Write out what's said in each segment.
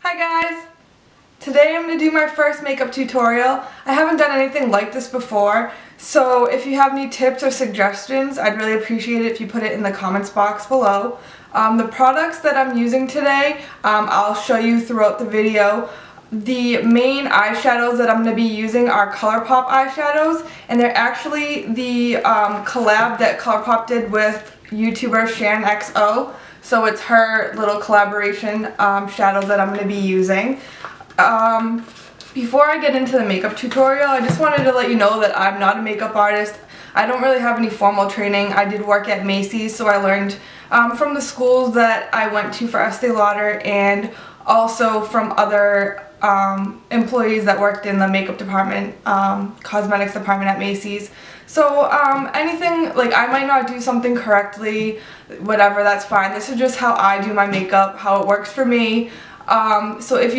Hi guys! Today I'm going to do my first makeup tutorial. I haven't done anything like this before, so if you have any tips or suggestions, I'd really appreciate it if you put it in the comments box below. The products that I'm using today, I'll show you throughout the video. The main eyeshadows that I'm going to be using are ColourPop eyeshadows, and they're actually the collab that ColourPop did with YouTuber Shaaanxo. So it's her little collaboration shadows that I'm going to be using. Before I get into the makeup tutorial, I just wanted to let you know that I'm not a makeup artist. I don't really have any formal training. I did work at Macy's, so I learned from the schools that I went to for Estee Lauder and also from other employees that worked in the makeup department, cosmetics department at Macy's. So anything, like I might not do something correctly, whatever, that's fine. This is just how I do my makeup, how it works for me. So if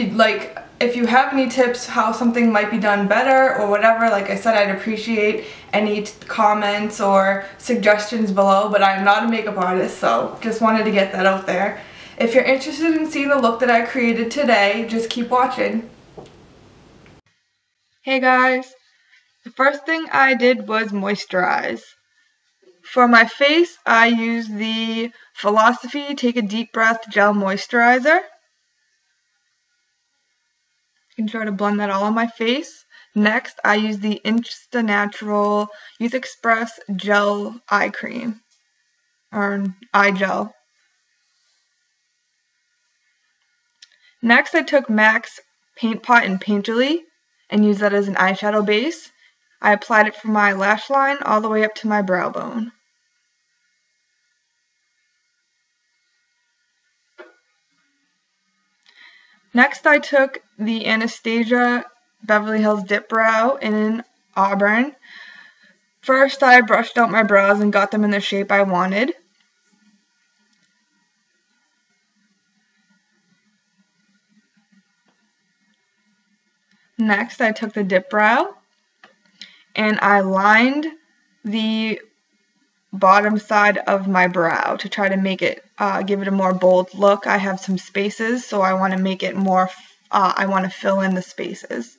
you have any tips how something might be done better or whatever, like I said, I'd appreciate any comments or suggestions below, but I'm not a makeup artist, so just wanted to get that out there. If you're interested in seeing the look that I created today, just keep watching. Hey guys, the first thing I did was moisturize. For my face, I used the Philosophy Take a Deep Breath Gel Moisturizer. You can try to blend that all on my face. Next, I use the Insta Natural Youth Express Gel Eye Cream, or eye gel. Next, I took MAC's Paint Pot and Painterly and used that as an eyeshadow base. I applied it from my lash line all the way up to my brow bone. Next, I took the Anastasia Beverly Hills Dip Brow in Auburn. First, I brushed out my brows and got them in the shape I wanted. Next, I took the dip brow and I lined the bottom side of my brow to try to make it, give it a more bold look. I have some spaces, so I want to make it more, I want to fill in the spaces.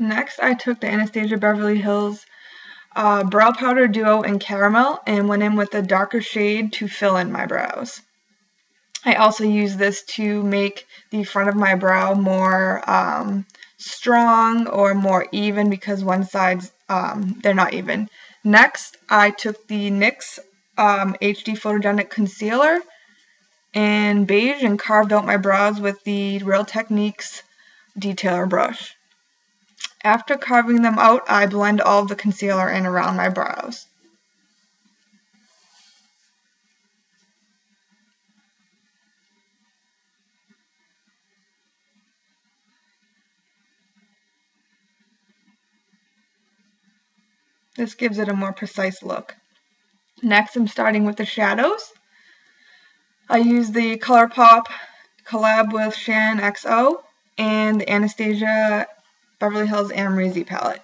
Next, I took the Anastasia Beverly Hills Brow Powder Duo in Caramel and went in with a darker shade to fill in my brows. I also used this to make the front of my brow more strong or more even because one side's, they're not even. Next, I took the NYX HD Photogenic Concealer in beige and carved out my brows with the Real Techniques detailer brush. After carving them out, I blend all of the concealer in around my brows. This gives it a more precise look. Next, I'm starting with the shadows. I use the ColourPop collab with Shaaanxo and the Anastasia Beverly Hills Amrezy palette.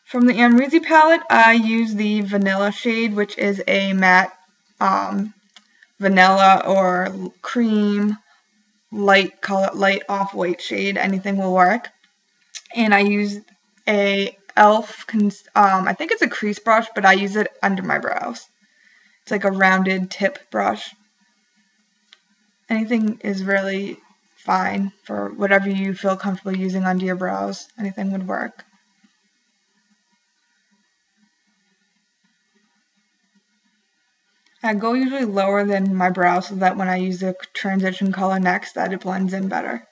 From the Amrezy palette, I use the vanilla shade, which is a matte vanilla or cream light color, light off-white shade. Anything will work. And I use a e.l.f. I think it's a crease brush, but I use it under my brows. It's like a rounded tip brush. Anything is really fine for whatever you feel comfortable using under your brows. Anything would work. I go usually lower than my brow so that when I use the transition color next, that it blends in better.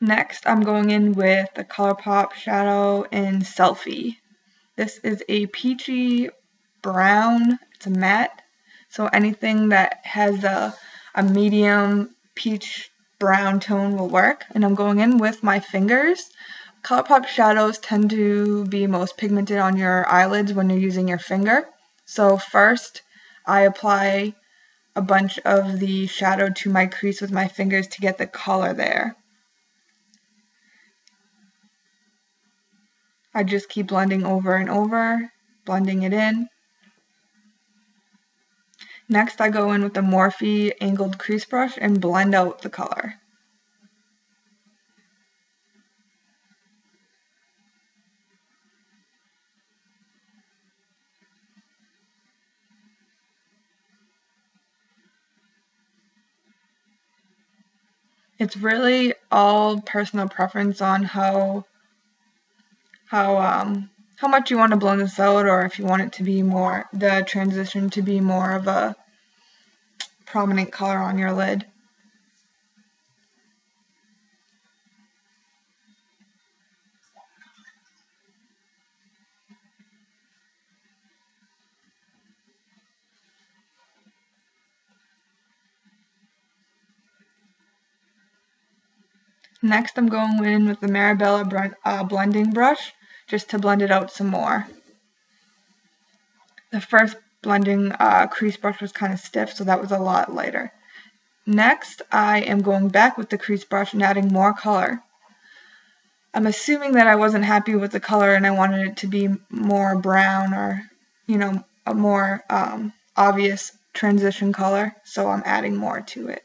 Next, I'm going in with the ColourPop shadow in Selfie. This is a peachy brown. It's a matte, so anything that has a a medium peach brown tone will work. And I'm going in with my fingers. ColourPop shadows tend to be most pigmented on your eyelids when you're using your finger. So first, I apply a bunch of the shadow to my crease with my fingers to get the color there. I just keep blending over and over, blending it in. Next, I go in with the Morphe angled crease brush and blend out the color. It's really all personal preference on how much you want to blend this out, or if you want it to be more, the transition to be more of a prominent color on your lid. Next, I'm going in with the Marabella blending brush just to blend it out some more. The first blending crease brush was kind of stiff, so that was a lot lighter. Next, I am going back with the crease brush and adding more color. I'm assuming that I wasn't happy with the color and I wanted it to be more brown, or, you know, a more obvious transition color, so I'm adding more to it.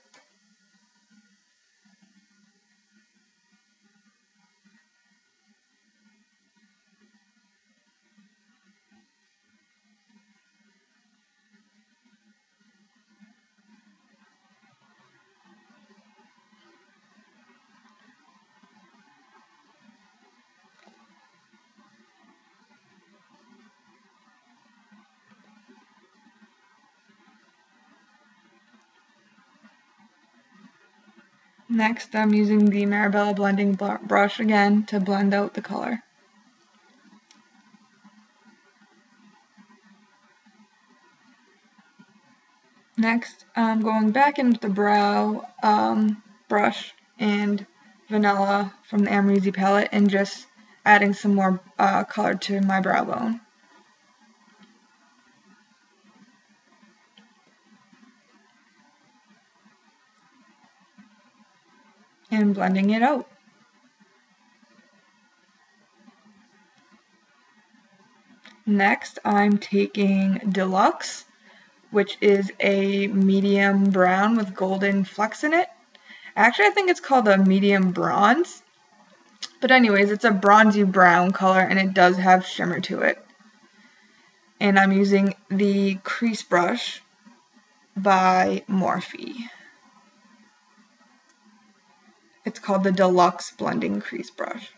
Next, I'm using the Marabella blending brush again to blend out the color. Next, I'm going back in with the brow brush and vanilla from the Amrezy palette and just adding some more color to my brow bone. And blending it out. Next, I'm taking Deluxe, which is a medium brown with golden flecks in it. Actually, I think it's called a medium bronze. But anyways, it's a bronzy brown color and it does have shimmer to it. And I'm using the crease brush by Morphe. It's called the Deluxe Blending Crease Brush.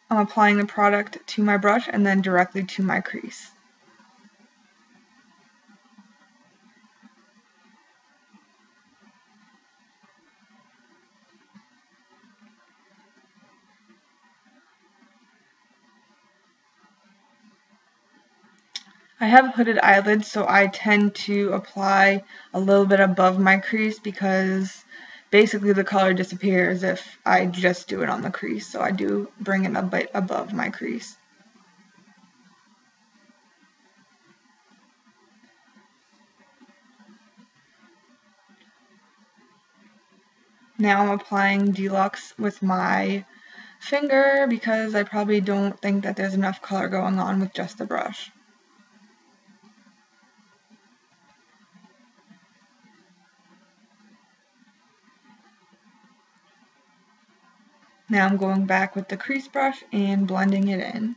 I'm applying the product to my brush and then directly to my crease. I have hooded eyelids, so I tend to apply a little bit above my crease because basically the color disappears if I just do it on the crease, so I do bring it a bit above my crease. Now I'm applying Deluxe with my finger because I probably don't think that there's enough color going on with just the brush. Now I'm going back with the crease brush and blending it in.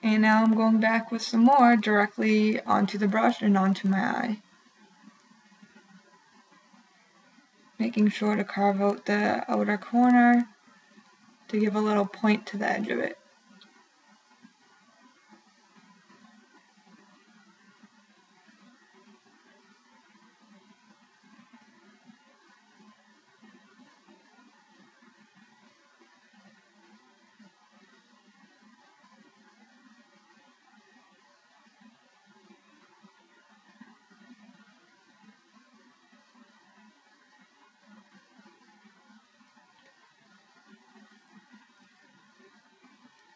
And now I'm going back with some more directly onto the brush and onto my eye. Making sure to carve out the outer corner to give a little point to the edge of it.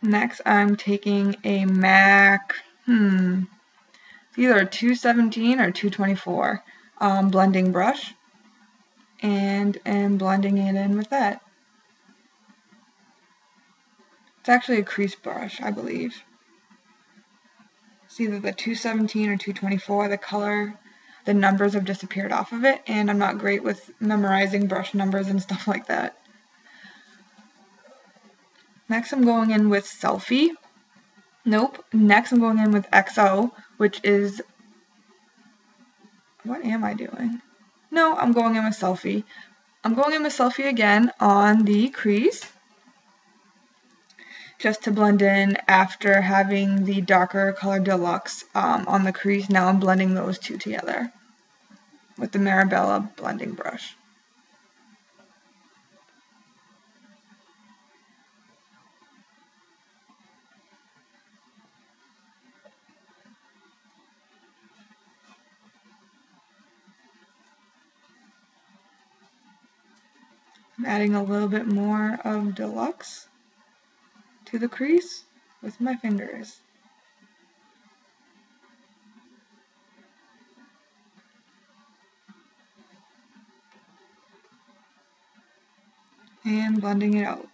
Next, I'm taking a MAC, it's either a 217 or 224 blending brush, and am blending it in with that. It's actually a crease brush, I believe. It's either the 217 or 224. The numbers have disappeared off of it, and I'm not great with memorizing brush numbers and stuff like that. Next, I'm going in with Selfie. Nope. Next, I'm going in with XO, which is... What am I doing? No, I'm going in with Selfie. I'm going in with Selfie again on the crease, just to blend in after having the darker color Deluxe on the crease. Now I'm blending those two together with the Marabella blending brush. I'm adding a little bit more of Deluxe to the crease with my fingers. And blending it out.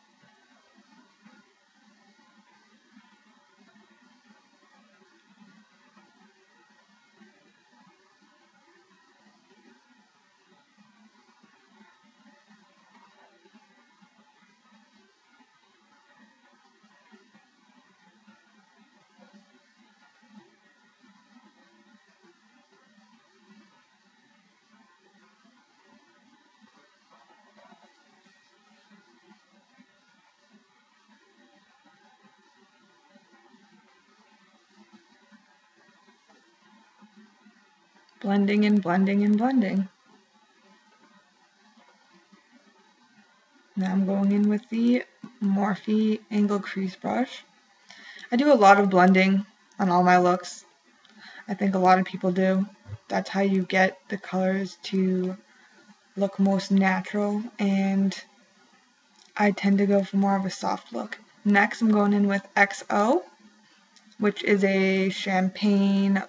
Blending and blending and blending. Now I'm going in with the Morphe Angle Crease Brush. I do a lot of blending on all my looks. I think a lot of people do. That's how you get the colors to look most natural, and I tend to go for more of a soft look. Next, I'm going in with XO, which is a champagne,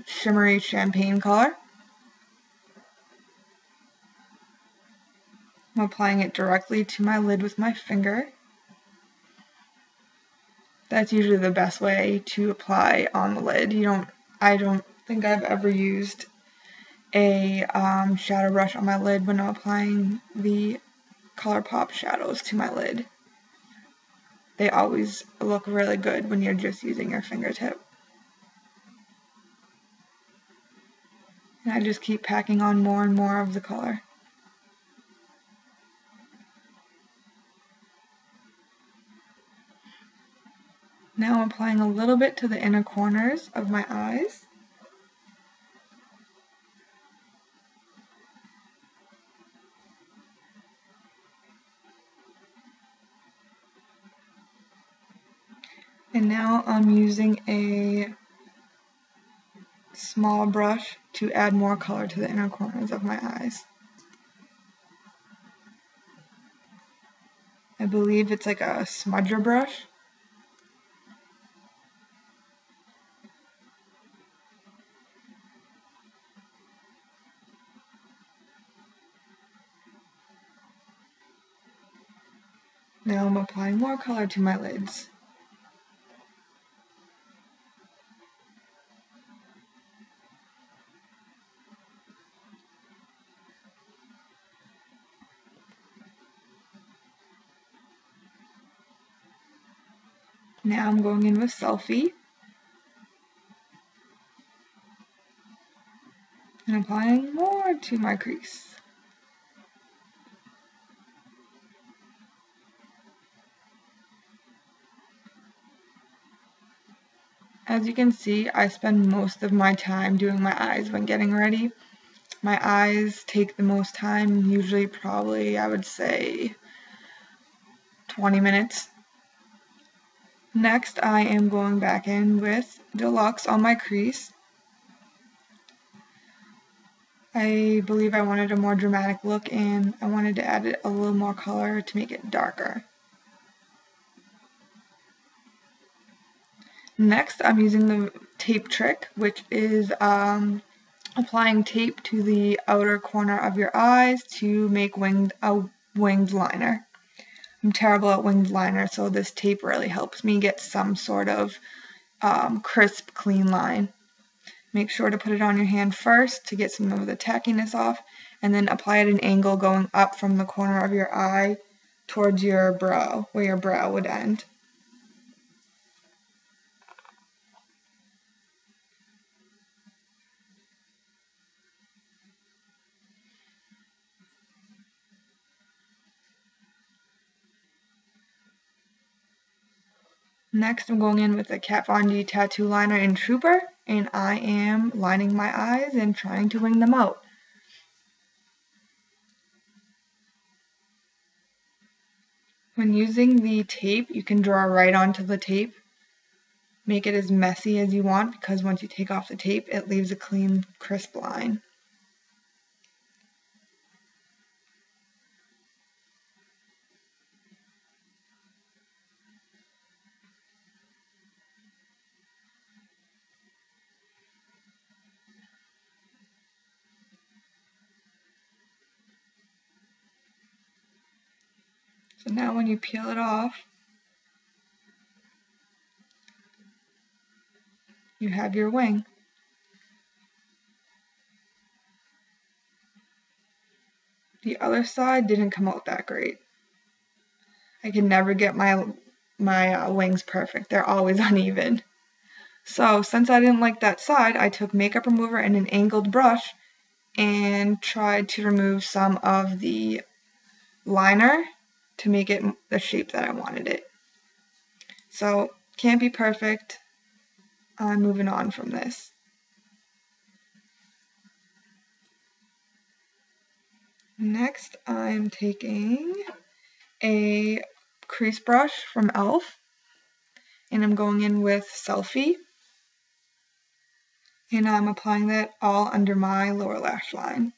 shimmery champagne color. I'm applying it directly to my lid with my finger. That's usually the best way to apply on the lid. I don't think I've ever used a shadow brush on my lid when I'm applying the ColourPop shadows to my lid. They always look really good when you're just using your fingertip. And I just keep packing on more and more of the color. Now I'm applying a little bit to the inner corners of my eyes. And now I'm using a small brush to add more color to the inner corners of my eyes. I believe it's like a smudger brush. Now I'm applying more color to my lids. Now I'm going in with Selfie and applying more to my crease. As you can see, I spend most of my time doing my eyes when getting ready. My eyes take the most time, usually probably, I would say, 20 minutes. Next, I am going back in with Deluxe on my crease. I believe I wanted a more dramatic look, and I wanted to add a little more color to make it darker. Next, I'm using the tape trick, which is applying tape to the outer corner of your eyes to make a winged liner. I'm terrible at winged liner, so this tape really helps me get some sort of crisp, clean line. Make sure to put it on your hand first to get some of the tackiness off, and then apply it at an angle going up from the corner of your eye towards your brow, where your brow would end. Next, I'm going in with the Kat Von D tattoo liner in Trooper, and I am lining my eyes and trying to wing them out. When using the tape, you can draw right onto the tape. Make it as messy as you want, because once you take off the tape, it leaves a clean, crisp line. So now when you peel it off, you have your wing. The other side didn't come out that great. I can never get my wings perfect. They're always uneven. So since I didn't like that side, I took makeup remover and an angled brush and tried to remove some of the liner to make it the shape that I wanted it. So can't be perfect. I'm moving on from this. Next, I'm taking a crease brush from e.l.f. and I'm going in with Selfie, and I'm applying that all under my lower lash line.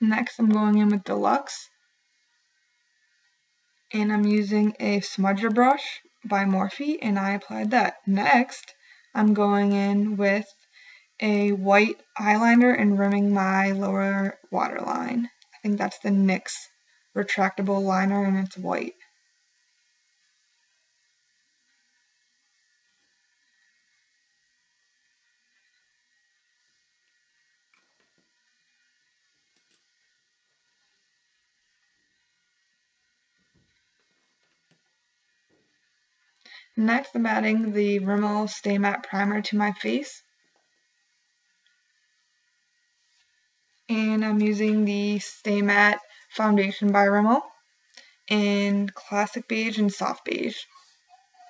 Next, I'm going in with Deluxe, and I'm using a smudger brush by Morphe, and I applied that. Next, I'm going in with a white eyeliner and rimming my lower waterline. I think that's the NYX retractable liner, and it's white. Next, I'm adding the Rimmel Stay Matte Primer to my face. And I'm using the Stay Matte Foundation by Rimmel in Classic Beige and Soft Beige.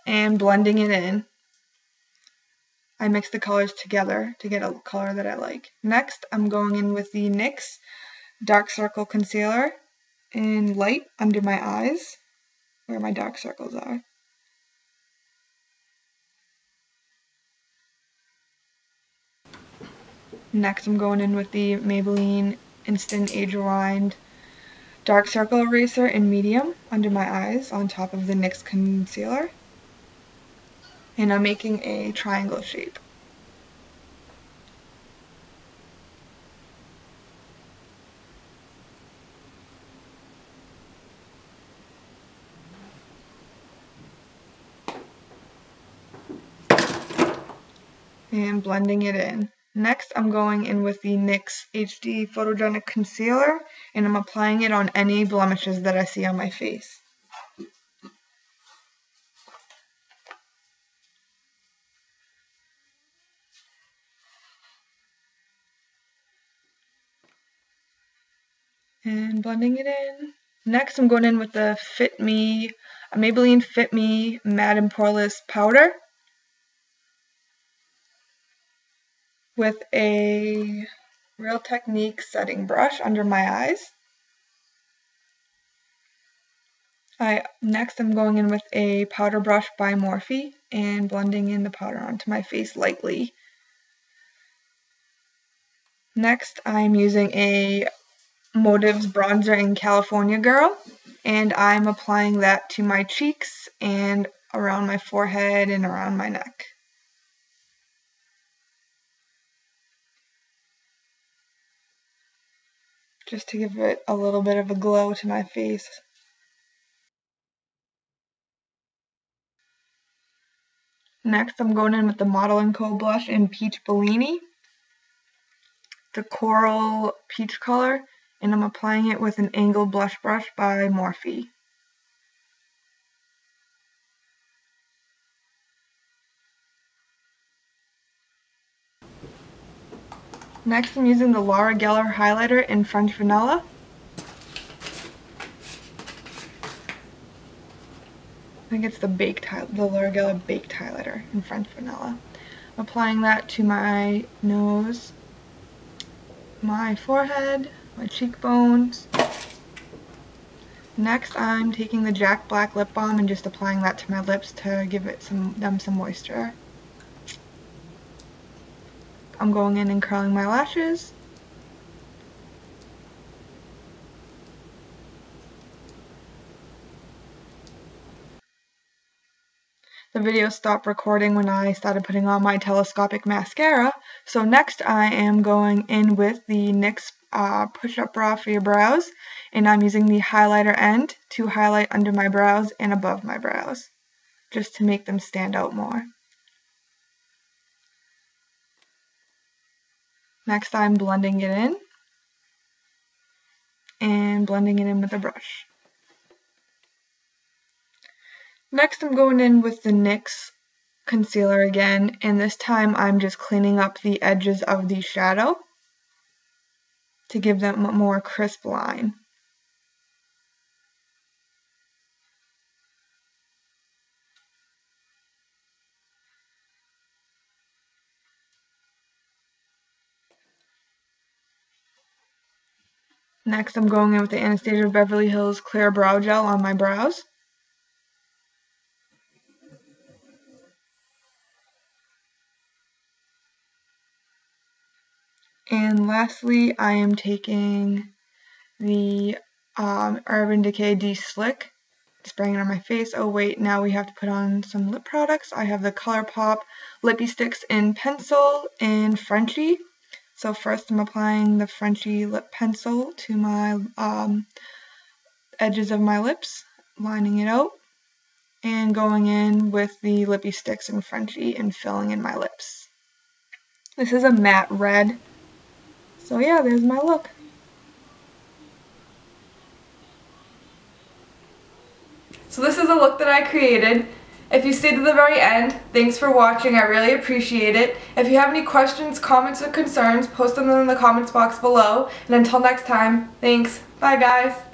And blending it in. I mix the colors together to get a color that I like. Next, I'm going in with the NYX Dark Circle Concealer in light under my eyes, where my dark circles are. Next, I'm going in with the Maybelline Instant Age Rewind Dark Circle Eraser in medium under my eyes on top of the NYX concealer. And I'm making a triangle shape. And blending it in. Next, I'm going in with the NYX HD Photogenic Concealer, and I'm applying it on any blemishes that I see on my face. And blending it in. Next, I'm going in with the Maybelline Fit Me Matte and Poreless Powder with a Real Technique setting brush under my eyes. Next I'm going in with a powder brush by Morphe and blending in the powder onto my face lightly. Next I'm using a Motives bronzer in California Girl, and I'm applying that to my cheeks and around my forehead and around my neck. Just to give it a little bit of a glow to my face. Next I'm going in with the Model & Co blush in Peach Bellini, the coral peach color, and I'm applying it with an angled blush brush by Morphe. Next I'm using the Laura Geller highlighter in French Vanilla. I think it's the Laura Geller Baked Highlighter in French Vanilla. Applying that to my nose, my forehead, my cheekbones. Next I'm taking the Jack Black lip balm and just applying that to my lips to give it some moisture. I'm going in and curling my lashes. The video stopped recording when I started putting on my telescopic mascara. So next I am going in with the NYX push-up brow for your brows. And I'm using the highlighter end to highlight under my brows and above my brows, just to make them stand out more. Next I'm blending it in. And blending it in with a brush. Next I'm going in with the NYX concealer again, and this time I'm just cleaning up the edges of the shadow to give them a more crisp line. Next I'm going in with the Anastasia Beverly Hills Clear Brow Gel on my brows. And lastly, I am taking the Urban Decay De-Slick, spraying it on my face. Oh wait, now we have to put on some lip products. I have the ColourPop Lippy Sticks in Pencil in Frenchie. So first I'm applying the Frenchie lip pencil to my edges of my lips, lining it out, and going in with the Lippy Sticks in Frenchie and filling in my lips. This is a matte red. So yeah, there's my look. So this is a look that I created. If you stayed to the very end, thanks for watching. I really appreciate it. If you have any questions, comments, or concerns, post them in the comments box below. And until next time, thanks. Bye guys.